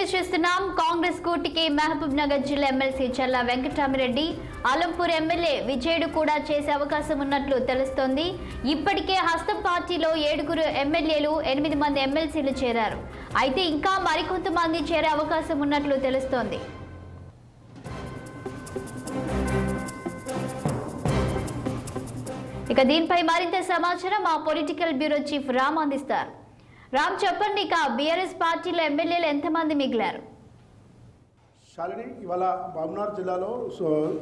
Continue చేస్తున్నాం. కాంగ్రెస్ కూటికి మహబూబ్ నగర్ జిల్లా ఎమ్మెల్సీ చల్లా వెంకటరామిరెడ్డి, అలంపూర్ ఎమ్మెల్యే విజయుడు కూడా చేసే అవకాశం ఉన్నట్లు తెలుస్తోంది. ఇప్పటికే హస్తం పార్టీలో 7 ఎమ్మెల్యేలు 8 మంది ఎమ్మెల్సీలు చేరారు. అయితే ఇంకా మరికొంతమంది చేరే అవకాశం ఉన్నట్లు తెలుస్తోంది. ఇక దీనిపై మరింత సమాచారం మా పొలిటికల్ బ్యూరో చీఫ్ రామ్ అందిస్తారు. రామ్, చెప్పండి, ఇక బీఆర్ఎస్ పార్టీలో ఎమ్మెల్యేలు ఎంతమంది మిగిలారు? శాలిని, ఇవాళ మహబూబ్నగర్ జిల్లాలో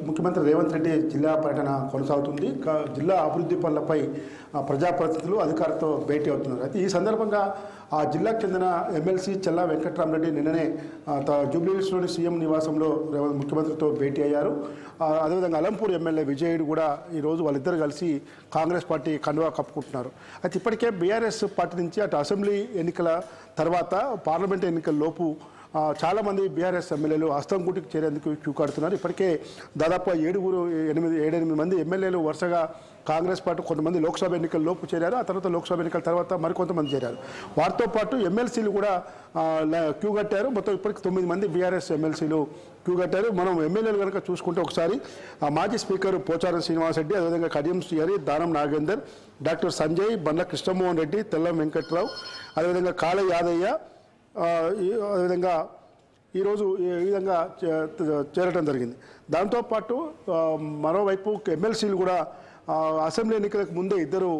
ముఖ్యమంత్రి రేవంత్ రెడ్డి జిల్లా పర్యటన కొనసాగుతుంది. జిల్లా అభివృద్ధి పనులపై ప్రజాప్రతినిధులు అధికారులతో భేటీ అవుతున్నారు. అయితే ఈ సందర్భంగా ఆ జిల్లాకు చెందిన ఎమ్మెల్సీ చల్లా వెంకటరామిరెడ్డి నిన్ననే జూబ్లీహిల్స్లోని సీఎం నివాసంలో ముఖ్యమంత్రితో భేటీ అయ్యారు. అదేవిధంగా అలంపూర్ ఎమ్మెల్యే విజయుడు కూడా ఈరోజు వాళ్ళిద్దరు కలిసి కాంగ్రెస్ పార్టీ కండువా కప్పుకుంటున్నారు. అయితే ఇప్పటికే బీఆర్ఎస్ పార్టీ నుంచి అటు అసెంబ్లీ ఎన్నికల తర్వాత పార్లమెంట్ ఎన్నికల లోపు చాలామంది బీఆర్ఎస్ ఎమ్మెల్యేలు హస్తంగూటికి చేరేందుకు క్యూ కడుతున్నారు. ఇప్పటికే దాదాపు 7-8 మంది ఎమ్మెల్యేలు వరుసగా కాంగ్రెస్ పార్టీ కొంతమంది లోక్సభ ఎన్నికల లోపు చేరారు. ఆ తర్వాత లోక్సభ ఎన్నికల తర్వాత మరికొంతమంది చేరారు. వారితో పాటు ఎమ్మెల్సీలు కూడా క్యూ కట్టారు. మొత్తం ఇప్పటికి 9 మంది బీఆర్ఎస్ ఎమ్మెల్సీలు క్యూ కట్టారు. మనం ఎమ్మెల్యేలు కనుక చూసుకుంటే ఒకసారి మాజీ స్పీకర్ పోచారం శ్రీనివాసరెడ్డి, అదేవిధంగా కడియం శ్రీహరి, దానం నాగేందర్, డాక్టర్ సంజయ్, బండ్ల కృష్ణమోహన్ రెడ్డి, తెల్లం వెంకట్రావు, అదేవిధంగా కాళ యాదయ్య, అదేవిధంగా ఈరోజు ఈ విధంగా చేరటం జరిగింది. దాంతోపాటు మరోవైపు ఎమ్మెల్సీలు కూడా అసెంబ్లీ ఎన్నికలకు ముందే ఇద్దరు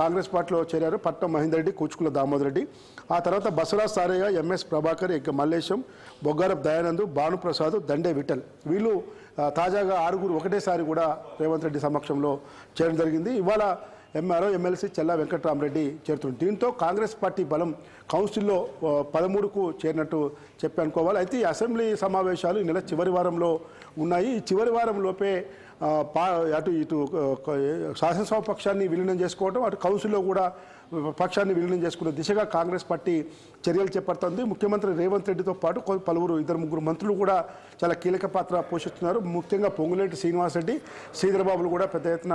కాంగ్రెస్ పార్టీలో చేరారు. పట్నం మహేందర్ రెడ్డి, కూచుకుల దామోదర్ రెడ్డి. ఆ తర్వాత బసవరాజ్ సారయ్య, ఎంఎస్ ప్రభాకర్, ఎగ్గ మల్లేశం, బొగ్గారప్ దయానంద్, భానుప్రసాద్, దండే విఠల్, వీళ్ళు తాజాగా 6 ఒకటేసారి కూడా రేవంత్ రెడ్డి సమక్షంలో చేరడం జరిగింది. ఇవాళ మరో ఎమ్మెల్సీ చల్లా వెంకటరామిరెడ్డి చేరుతుంది. దీంతో కాంగ్రెస్ పార్టీ బలం కౌన్సిల్లో 13కు చేరినట్టు చెప్పి అనుకోవాలి. అయితే ఈ అసెంబ్లీ సమావేశాలు ఈ నెల చివరి వారంలో ఉన్నాయి. ఈ చివరి వారం లోపే అటు ఇటు శాసనసభ పక్షాన్ని విలీనం చేసుకోవడం, అటు కౌన్సిల్లో కూడా పక్షాన్ని విలీనం చేసుకునే దిశగా కాంగ్రెస్ పార్టీ చర్యలు చేపడుతుంది. ముఖ్యమంత్రి రేవంత్ రెడ్డితో పాటు పలువురు 2-3 మంత్రులు కూడా చాలా కీలక పాత్ర పోషిస్తున్నారు. ముఖ్యంగా పొంగులేటి శ్రీనివాసరెడ్డి, శ్రీధరబాబులు కూడా పెద్ద ఎత్తున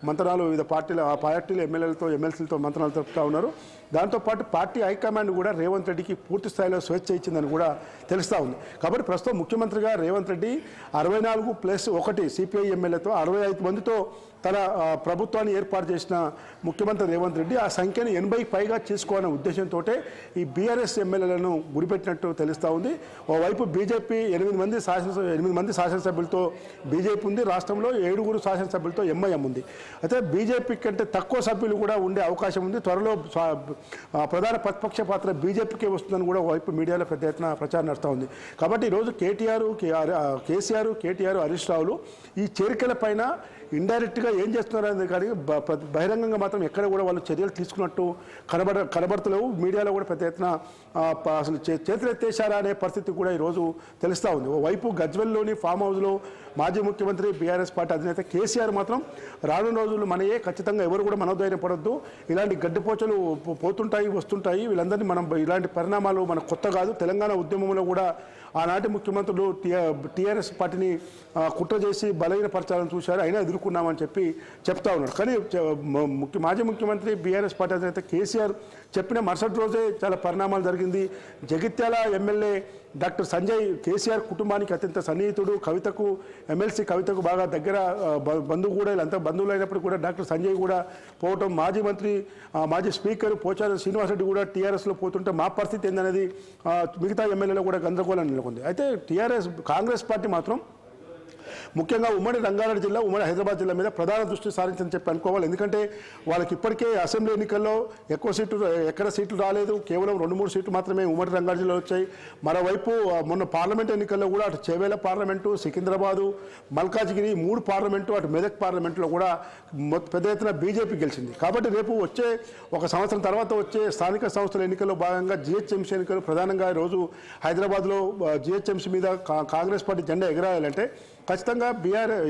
మంత్రాలు వివిధ పార్టీల ఎమ్మెల్యేలతో ఎమ్మెల్సీలతో మంత్రాలు జరుపుతూ ఉన్నారు. దాంతోపాటు పార్టీ హైకమాండ్ కూడా రేవంత్ రెడ్డికి పూర్తి స్థాయిలో స్వేచ్ఛ ఇచ్చిందని కూడా తెలుస్తూ ఉంది. కాబట్టి ప్రస్తుతం ముఖ్యమంత్రిగా రేవంత్ రెడ్డి 64+1 సిపిఐ ఎమ్మెల్యేతో 65 మందితో తన ప్రభుత్వాన్ని ఏర్పాటు చేసిన ముఖ్యమంత్రి రేవంత్ రెడ్డి ఆ సంఖ్యను 80కి పైగా చేసుకోవాలనే ఉద్దేశంతో ఈ బీఆర్ఎస్ ఎమ్మెల్యేలను గురిపెట్టినట్టు తెలుస్తూ ఉంది. ఓవైపు బీజేపీ 8 మంది శాసనసభ్యులతో బీజేపీ ఉంది. రాష్ట్రంలో 7 శాసనసభ్యులతో ఎంఐఎం ఉంది. అయితే బీజేపీ కంటే తక్కువ సభ్యులు కూడా ఉండే అవకాశం ఉంది. త్వరలో ప్రధాన ప్రతిపక్ష పాత్ర బీజేపీకే వస్తుందని కూడా ఓవైపు మీడియాలో పెద్ద ఎత్తున ప్రచారం నడుస్తూ ఉంది. కాబట్టి ఈరోజు కేసీఆర్, కేటీఆర్, హరీష్ రావులు ఈ చేరికల పైన ఇండైరెక్ట్గా ఏం చేస్తున్నారనేది కానీ బహిరంగంగా మాత్రం ఎక్కడ కూడా వాళ్ళు చర్యలు తీసుకున్నట్టు కనబడతలేవు. మీడియాలో కూడా పెద్ద ఎత్తున అసలు చేతులు ఎత్తేశారా అనే పరిస్థితి కూడా ఈరోజు తెలుస్తూ ఉంది. ఓవైపు గజ్వెల్లోని ఫామ్ హౌస్లో మాజీ ముఖ్యమంత్రి బీఆర్ఎస్ పార్టీ అధినేత కేసీఆర్ మాత్రం రానున్న రోజులు మనయే, ఖచ్చితంగా ఎవరు కూడా మనోధైర్యపడొద్దు, ఇలాంటి గడ్డిపోచలు పోతుంటాయి వస్తుంటాయి, వీళ్ళందరినీ మనం ఇలాంటి పరిణామాలు మనకు కొత్త కాదు. తెలంగాణ ఉద్యమంలో కూడా ఆనాటి ముఖ్యమంత్రులు టీఆర్ఎస్ పార్టీని కుట్ర చేసి బలహీనపరచాలని చూశారు, అయినా ఎదుర్కొన్నామని చెప్తా ఉన్నాడు. కానీ మాజీ ముఖ్యమంత్రి బీఆర్ఎస్ పార్టీ అధినేత కేసీఆర్ చెప్పిన మరుసటి రోజే చాలా పరిణామాలు జరిగింది. జగిత్యాల ఎమ్మెల్యే డాక్టర్ సంజయ్ కేసీఆర్ కుటుంబానికి అత్యంత సన్నిహితుడు, ఎమ్మెల్సీ కవితకు బాగా దగ్గర బంధువు కూడా, వీళ్ళంతా బంధువులు అయినప్పుడు కూడా డాక్టర్ సంజయ్ కూడా పోవటం, మాజీ స్పీకర్ పోచారం శ్రీనివాసరెడ్డి కూడా టీఆర్ఎస్లో పోతుంటే మా పరిస్థితి ఏందనేది మిగతా ఎమ్మెల్యేలు కూడా గందరగోళం నెలకొంది. అయితే కాంగ్రెస్ పార్టీ మాత్రం ముఖ్యంగా ఉమ్మడి రంగారెడ్డి జిల్లా, ఉమ్మడి హైదరాబాద్ జిల్లా మీద ప్రధాన దృష్టి సారించని చెప్పి అనుకోవాలి. ఎందుకంటే వాళ్ళకి ఇప్పటికే అసెంబ్లీ ఎన్నికల్లో ఎక్కడ సీట్లు రాలేదు, కేవలం 2-3 సీట్లు మాత్రమే ఉమ్మడి రంగారెడ్డి జిల్లా వచ్చాయి. మరోవైపు మొన్న పార్లమెంట్ ఎన్నికల్లో కూడా అటు చేవేల పార్లమెంటు, సికింద్రాబాదు, మల్కాజ్గిరి 3 పార్లమెంటు, అటు మెదక్ పార్లమెంటులో కూడా పెద్ద ఎత్తున బీజేపీ గెలిచింది. కాబట్టి రేపు వచ్చే 1 సంవత్సరం తర్వాత వచ్చే స్థానిక సంస్థల ఎన్నికల్లో భాగంగా జిహెచ్ఎంసీ ఎన్నికలు ప్రధానంగా ఈరోజు హైదరాబాద్లో జిహెచ్ఎంసీ మీద కాంగ్రెస్ పార్టీ జెండా ఎగరాయాలంటే ఖచ్చితంగా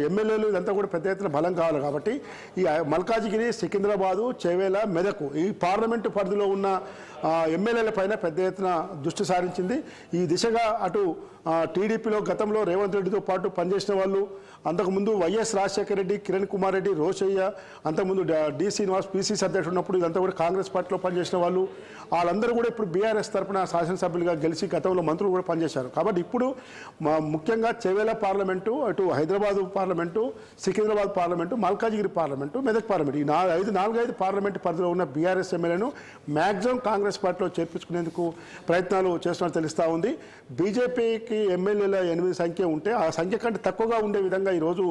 ఎమ్మెల్యేలు ఇదంతా కూడా పెద్ద ఎత్తున బలం కావాలి. కాబట్టి ఈ మల్కాజిగిరి, సికింద్రాబాదు, చేవేల, మెదక్ ఈ పార్లమెంటు పరిధిలో ఉన్న ఎమ్మెల్యేల పైన పెద్ద ఎత్తున దృష్టి సారించింది. ఈ దిశగా అటు టీడీపీలో గతంలో రేవంత్ రెడ్డితో పాటు పనిచేసిన వాళ్ళు, అంతకుముందు వైఎస్ రాజశేఖర రెడ్డి, కిరణ్ కుమార్ రెడ్డి, రోషయ్య, అంతకుముందు డి శ్రీనివాస్ పిసిసి అధ్యక్షుడు ఉన్నప్పుడు ఇదంతా కూడా కాంగ్రెస్ పార్టీలో పనిచేసిన వాళ్ళు, వాళ్ళందరూ కూడా ఇప్పుడు బీఆర్ఎస్ తరఫున శాసనసభ్యులుగా గెలిచి గతంలో మంత్రులు కూడా పనిచేశారు. కాబట్టి ఇప్పుడు ముఖ్యంగా చెవేల పార్లమెంటు, అటు Hyderabad parliament, Secunderabad parliament, Malkajgiri parliament, Medak parliament, ఈ 4-5 పార్లమెంటు పరిధిలో ఉన్న బీఆర్ఎస్ ఎమ్మెల్యేను మ్యాక్సిమం కాంగ్రెస్ పార్టీలో చేర్పించుకునేందుకు ప్రయత్నాలు చేస్తున్నట్టు తెలుస్తూ ఉంది. బీజేపీకి ఎమ్మెల్యేల 8 సంఖ్య ఉంటే ఆ సంఖ్య కంటే తక్కువగా ఉండే విధంగా ఈరోజు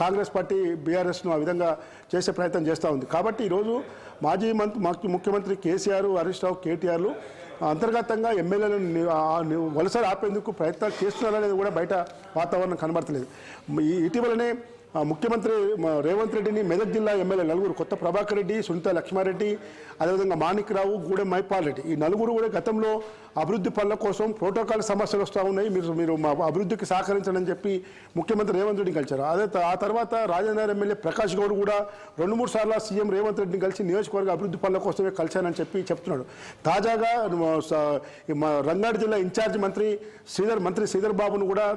కాంగ్రెస్ పార్టీ బీఆర్ఎస్ను ఆ విధంగా చేసే ప్రయత్నం చేస్తూ ఉంది. కాబట్టి ఈరోజు మాజీ ముఖ్యమంత్రి కేసీఆర్, హరీష్ రావు, కేటీఆర్లు అంతర్గతంగా ఎమ్మెల్యేలను వలస ఆపేందుకు ప్రయత్నాలు చేస్తున్నారనేది కూడా బయట వాతావరణం కనబడతలేదు. ఇటీవలనే ముఖ్యమంత్రి రేవంత్ రెడ్డిని మెదక్ జిల్లా ఎమ్మెల్యే 4 కొత్త ప్రభాకర్ రెడ్డి, సునీత లక్ష్మారెడ్డి, అదేవిధంగా మాణిక్రావు, గూడెం మైపాల్ రెడ్డి, ఈ 4 కూడా గతంలో అభివృద్ధి పనుల కోసం ప్రోటోకాల్ సమస్యలు వస్తూ ఉన్నాయి, మీరు మా అభివృద్ధికి సహకరించడం చెప్పి ముఖ్యమంత్రి రేవంత్ రెడ్డిని కలిశారు. ఆ తర్వాత రాజేంద్ర ఎమ్మెల్యే ప్రకాష్ గౌడ్ కూడా 2-3 సార్లు సీఎం రేవంత్ రెడ్డిని కలిసి నియోజకవర్గ అభివృద్ధి పనుల కోసమే కలిశానని చెప్తున్నాడు. తాజాగా రంగారెడ్డి జిల్లా ఇన్ఛార్జ్ మంత్రి శ్రీధర్ బాబును కూడా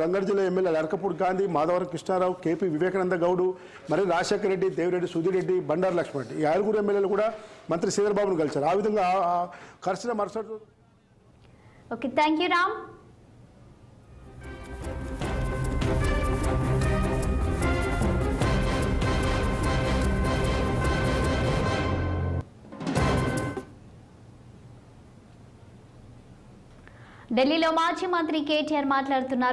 రంగారెడ్డి జిల్లా ఎమ్మెల్యే అరకపూడి గాంధీ, మాధవరం కృష్ణారావు, కేపీ వివేకానంద గౌడ్, మరి రాజశేఖర రెడ్డి, దేవిరెడ్డి, సుధీరెడ్డి, బండారు లక్ష్మణ్, ఈ 6 ఎమ్మెల్యేలు కూడా మంత్రి శ్రీధర్ బాబును కలిశారు. ఆ విధంగా కలిసిన మరుసటి ఓకే, థ్యాంక్ యూ రామ్. ఢిల్లీలో మాజీ మంత్రి కేటీఆర్ మాట్లాడుతున్నారు.